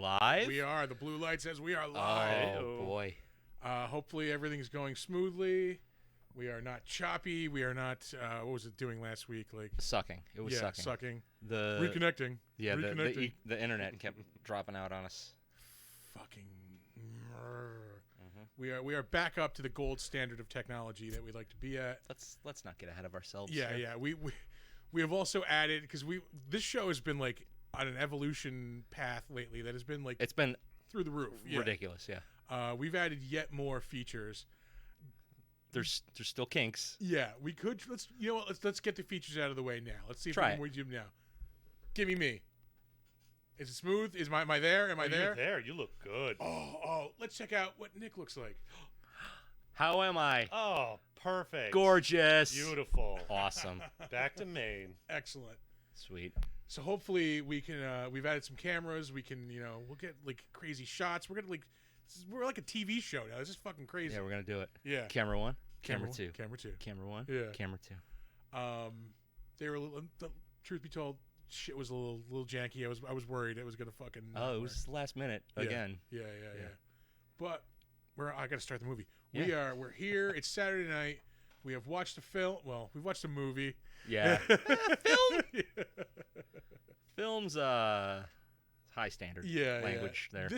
live? We are. The blue light says we are live. Oh, boy. Hopefully everything's going smoothly. We are not choppy. We are not, what was it doing last week? Like Sucking. It was sucking. Sucking. The Reconnecting. Yeah, Reconnecting. the internet kept dropping out on us. Fucking. We are back up to the gold standard of technology that we like to be at. Let's not get ahead of ourselves. Yeah, here. yeah. We have also added, because this show has been like on an evolution path lately that has been like It's been through the roof. Yeah. ridiculous. Yeah. We've added yet more features. There's still kinks. Yeah, we could. Let's get the features out of the way now. Let's see if Try we can do now. Give me. Is it smooth? Am I there? Am I there? You're there. You look good. Oh, let's check out what Nick looks like. How am I? Oh, perfect. Gorgeous. Beautiful. Awesome. Back to Maine. Excellent. Sweet. So hopefully we can. We've added some cameras. We can. We'll get like crazy shots. We're gonna like. We're like a TV show now. This is fucking crazy. Yeah, we're gonna do it. Yeah. Camera 1. Camera Camera 2. Camera 2. Camera 1. Yeah. Camera 2. They were a little. Truth be told, shit was a little janky. I was worried it was gonna fucking. Oh, it was last minute again. Yeah. But I gotta start the movie. Yeah. We're here. It's Saturday night. We have watched a film. Well, we've watched a movie. Yeah. Film. Film's high standard language there.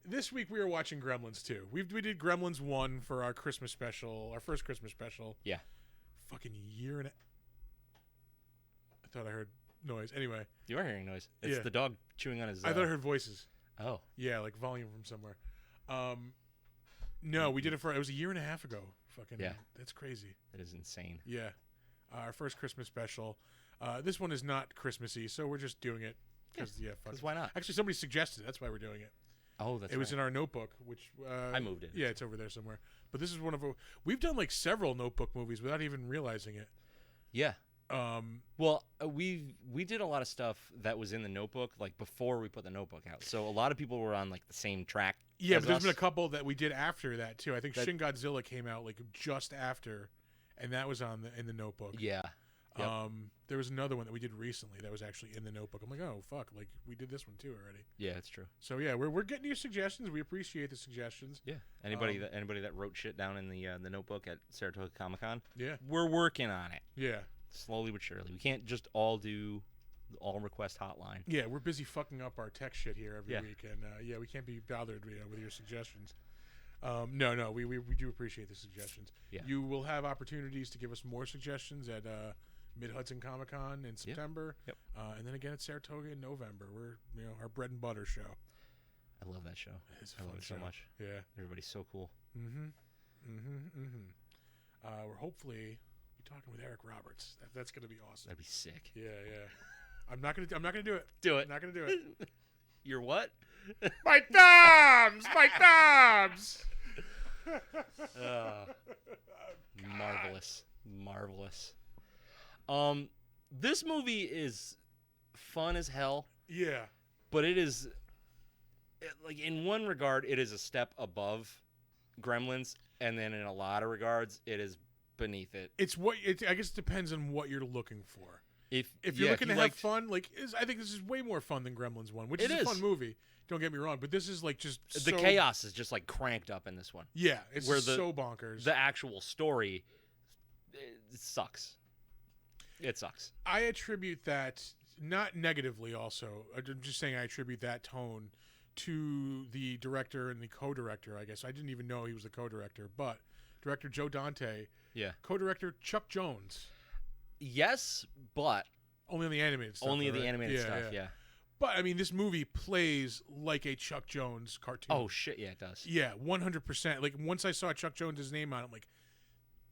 This week we are watching Gremlins 2. We did Gremlins 1 for our Christmas special, our first Christmas special. Yeah. Fucking year and I thought I heard noise. Anyway. You are hearing noise. It's the dog chewing on his I thought I heard voices. Oh. Yeah, like volume from somewhere. No, we did it was a year and a half ago. Fucking that's crazy. That is insane. Yeah. Our first Christmas special. This one is not Christmassy, so we're just doing it because Because why not? Actually, somebody suggested it. That's why we're doing it. Oh, that's It was in our notebook, which I moved it. Yeah, it's over there somewhere. But this is one of we've done like several Notebook movies without even realizing it. Yeah. Well, we did a lot of stuff that was in the Notebook like before we put the Notebook out. So a lot of people were on like the same track. Yeah, as but there's us. been a couple that we did after that too. I think Shin Godzilla came out like just after, and that was in the Notebook. Yeah. Yep. There was another one that we did recently that was actually in the Notebook. I'm like, oh fuck, like we did this one too already. Yeah, it's true. So yeah, we're getting your suggestions. We appreciate the suggestions. Yeah. Anybody that wrote shit down in the Notebook at Saratoga Comic-Con. Yeah. We're working on it. Yeah. Slowly but surely. We can't just all request hotline. Yeah, we're busy fucking up our tech shit here every Yeah. week, and we can't be bothered with your suggestions. No, we do appreciate the suggestions. Yeah. You will have opportunities to give us more suggestions at Mid-Hudson Comic-Con in September, Yep. And then again at Saratoga in November. We're our bread and butter show. I love that show. It's a I love fun it so show. much. Yeah. Everybody's so cool. We're hopefully talking with Eric Roberts. That's gonna be awesome. That'd be sick. Yeah. I'm not gonna do it. Do it. I'm not gonna do it. You're what? My thumbs. My thumbs. Marvelous. This movie is fun as hell. Yeah. But it is, like, in one regard, it is a step above Gremlins, and then in a lot of regards, it is beneath it. I guess it depends on what you're looking for. If you're looking to have fun, I think this is way more fun than Gremlins 1, which is a fun movie. Don't get me wrong, but this is like just the chaos is just like cranked up in this one. Yeah, it's so bonkers. The actual story, it sucks. It sucks. I attribute that, not negatively also, I'm just saying I attribute that tone to the director and the co-director, I guess. I didn't even know he was the co-director, but director Joe Dante. Yeah. Co-director Chuck Jones. Yes, but only on the animated stuff. Only the animated stuff, yeah. But I mean, this movie plays like a Chuck Jones cartoon. Oh shit, yeah, it does. Yeah, 100%. Like once I saw Chuck Jones' name on it, I'm like,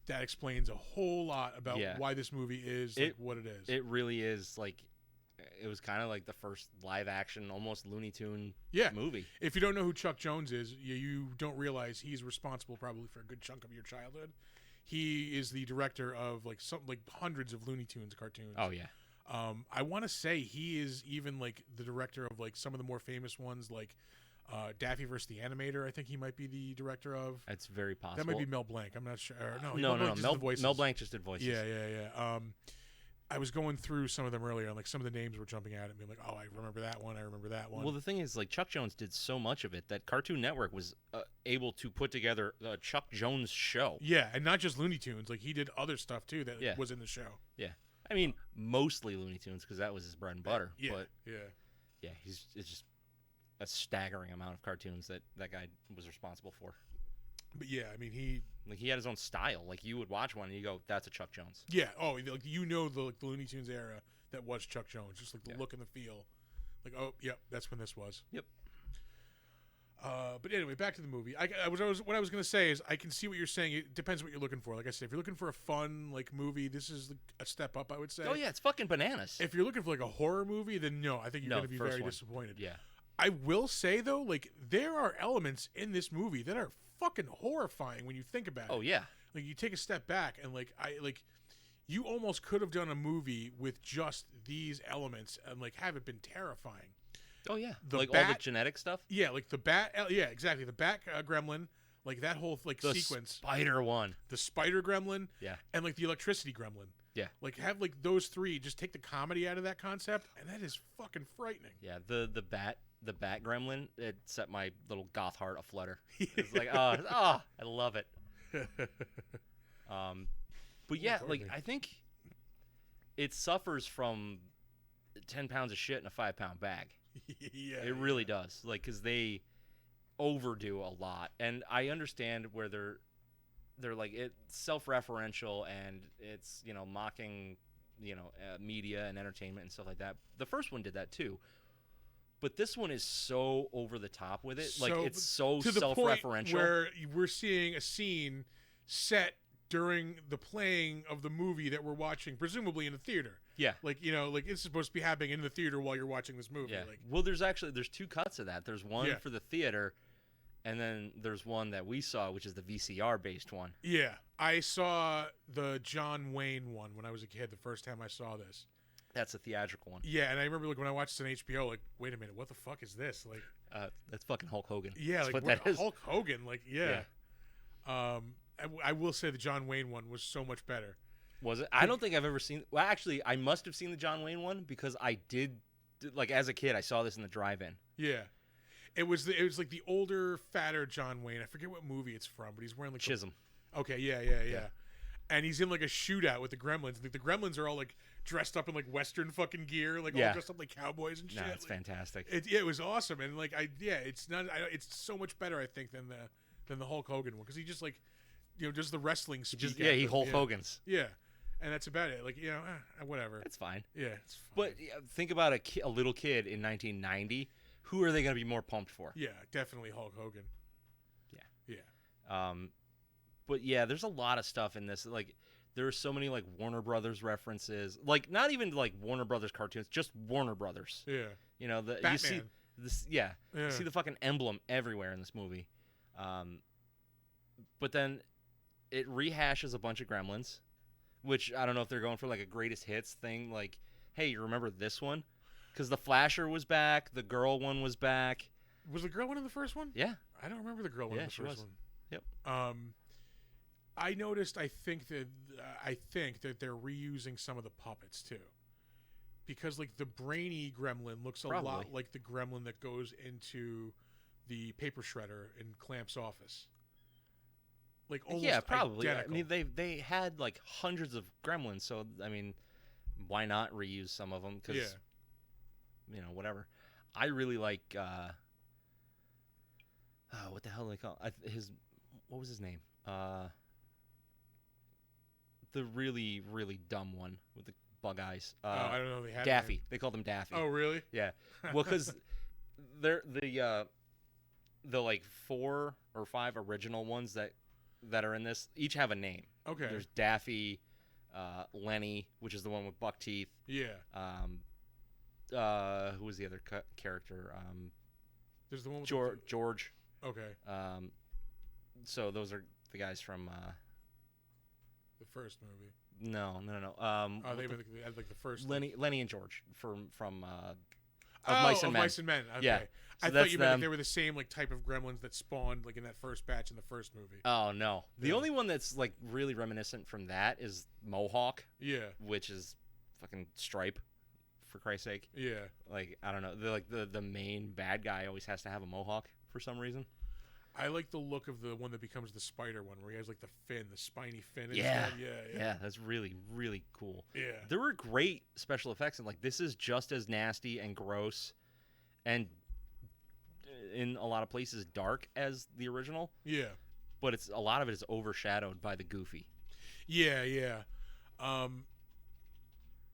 that explains a whole lot about why this movie is what it is. It really is like, it was kind of like the first live action, almost Looney Tune movie. If you don't know who Chuck Jones is, you don't realize he's responsible probably for a good chunk of your childhood. He is the director of like hundreds of Looney Tunes cartoons. Oh yeah. I want to say he is even like the director of like some of the more famous ones, like Daffy vs. the Animator. I think he might be the director of. That's very possible. That might be Mel Blanc. I'm not sure. No. Mel Blanc just did voices. Yeah. I was going through some of them earlier, and like some of the names were jumping out at me, like, oh, I remember that one. I remember that one. Well, the thing is, like, Chuck Jones did so much of it that Cartoon Network was able to put together a Chuck Jones show. Yeah, and not just Looney Tunes. Like, he did other stuff too that Yeah. was in the show. Yeah, I mean, mostly Looney Tunes because that was his bread and butter. Yeah, But yeah. it's just a staggering amount of cartoons that guy was responsible for. But yeah, I mean, he He had his own style. Like, you would watch one and you go, "That's a Chuck Jones." Yeah. Oh, like the Looney Tunes era that was Chuck Jones, just like the look and the feel. Like, oh, yep, that's when this was. Yep. But anyway, back to the movie. What I was gonna say is I can see what you're saying. It depends what you're looking for. Like I said, if you're looking for a fun like movie, this is a step up. I would say. Oh yeah, it's fucking bananas. If you're looking for like a horror movie, then no, I think you're gonna be first very one. disappointed. Yeah. I will say though, like there are elements in this movie that are fucking horrifying when you think about it. Oh yeah. Like you take a step back and you almost could have done a movie with just these elements and like have it been terrifying. Oh yeah. The like bat- all the genetic stuff. Yeah, like the bat. Yeah, exactly. The bat gremlin, like that whole like The sequence. spider one. The spider gremlin. Yeah. And like the electricity gremlin. Yeah. Like have like those three. Just take the comedy out of that concept, and that is fucking frightening. Yeah. The bat gremlin. It set my little goth heart aflutter. It's like I love it. But yeah, like I think it suffers from 10 pounds of shit in a 5-pound bag. Yeah, it really does. Like, because they overdo a lot, and I understand where they're like it's self-referential and it's mocking media and entertainment and stuff like that. The first one did that too, but this one is so over the top with it. Like it's so to the self-referential. point where we're seeing a scene set during the playing of the movie that we're watching, presumably in a theater. Yeah. Like, like it's supposed to be happening in the theater while you're watching this movie. Yeah. Like, Well, there's 2 cuts of that. There's one for the theater, and then there's one that we saw, which is the VCR-based one. yeah. I saw the John Wayne one when I was a kid the first time I saw this. That's a theatrical one. Yeah, and I remember like when I watched it on HBO, like, wait a minute, what the fuck is this? Like, That's fucking Hulk Hogan. yeah, That's like what what that is. Hulk Hogan, like, yeah. I will say the John Wayne one was so much better. Was it? I don't think I've ever seen. Well, actually, I must have seen the John Wayne one because I did. Like as a kid, I saw this in the drive-in. Yeah, it was like the older, fatter John Wayne. I forget what movie it's from, but he's wearing like Chisholm. Okay, yeah. And he's in like a shootout with the Gremlins. Like the Gremlins are all like dressed up in like Western fucking gear, like all dressed up like cowboys and shit. Nah, it's like, fantastic. it was awesome, and like it's not. It's so much better, I think, than the Hulk Hogan one because he just like does the wrestling speak. He Hulk Hogan's. Yeah. And that's about it. Like, whatever. It's fine. Yeah, it's fine. But think about a little kid in 1990. Who are they going to be more pumped for? Yeah, definitely Hulk Hogan. Yeah. Yeah. But yeah, there's a lot of stuff in this. Like, there are so many like Warner Brothers references. Like, not even like Warner Brothers cartoons, just Warner Brothers. Yeah. You see Batman. this. Yeah. You see the fucking emblem everywhere in this movie. But then it rehashes a bunch of Gremlins. Which, I don't know if they're going for, like, a greatest hits thing. Like, hey, you remember this one? Because the Flasher was back. The girl one was back. Was the girl one in the first one? Yeah. I don't remember the girl one in the she first was. one. Yep. I noticed, I think that they're reusing some of the puppets, too. Because, like, the brainy gremlin looks a lot like the gremlin that goes into the paper shredder in Clamp's office. Like almost probably. identical. I mean, they had like hundreds of Gremlins, so I mean, why not reuse some of them? Because whatever. I really like. What the hell do they call what was his name? The really really dumb one with the bug eyes. I don't know. They had Daffy. They called him Daffy. Oh really? Yeah. Well, because they're the like 4 or 5 original ones that are in this each have a name. Okay. There's Daffy, Lenny, which is the one with buck teeth. Yeah. Who was the other character? There's the one with George. Okay. So those are the guys from the first movie. No. They had like the first Lenny and George from Mice and Men. Mice and Men. Okay. Yeah. So I thought you meant like they were the same like type of gremlins that spawned like in that first batch in the first movie. Oh no. The only one that's like really reminiscent from that is Mohawk. Yeah. Which is fucking Stripe, for Christ's sake. Yeah. Like, I don't know. The main bad guy always has to have a mohawk for some reason. I like the look of the one that becomes the spider one, where he has like the fin, the spiny fin. And Yeah. stuff. Yeah, that's really, really cool. Yeah. There were great special effects, and like this is just as nasty and gross, and in a lot of places dark as the original. Yeah. But a lot of it is overshadowed by the goofy. Yeah.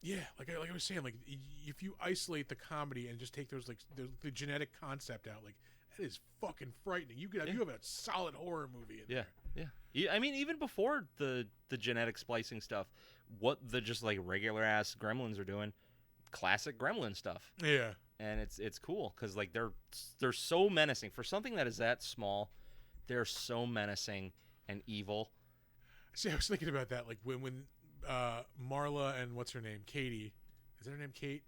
Yeah, like I was saying, like if you isolate the comedy and just take those like the genetic concept out, like that is fucking frightening. You have a solid horror movie in there. Yeah. I mean, even before the genetic splicing stuff, what the just like regular ass Gremlins are doing, classic Gremlin stuff. Yeah. And it's cool because like they're so menacing for something that is that small. They're so menacing and evil. See, I was thinking about that, like when Marla and what's her name, Katie, is that her name, Kate?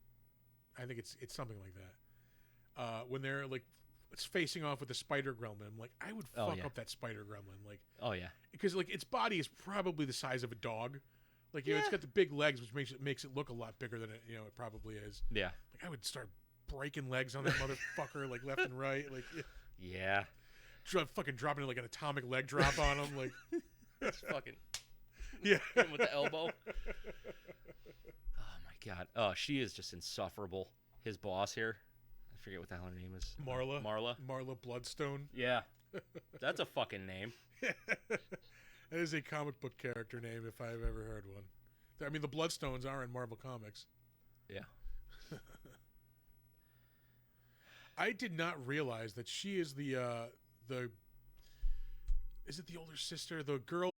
I think it's something like that. When they're like it's facing off with the spider gremlin, I'm like, I would fuck up that spider gremlin, like. Oh yeah. Because like its body is probably the size of a dog, like it's got the big legs, which makes it look a lot bigger than it it probably is. Yeah. Like I would start breaking legs on that motherfucker, like left and right, like. Yeah. Fucking dropping like an atomic leg drop on him, like. It's fucking. Yeah. Hit him with the elbow. Oh my god. Oh, she is just insufferable. His boss here. I forget what the hell her name is. Marla Bloodstone. Yeah. That's a fucking name. That is a comic book character name if I've ever heard one. I mean, the Bloodstones are in Marvel Comics. Yeah. I did not realize that she is the is it the older sister, the girl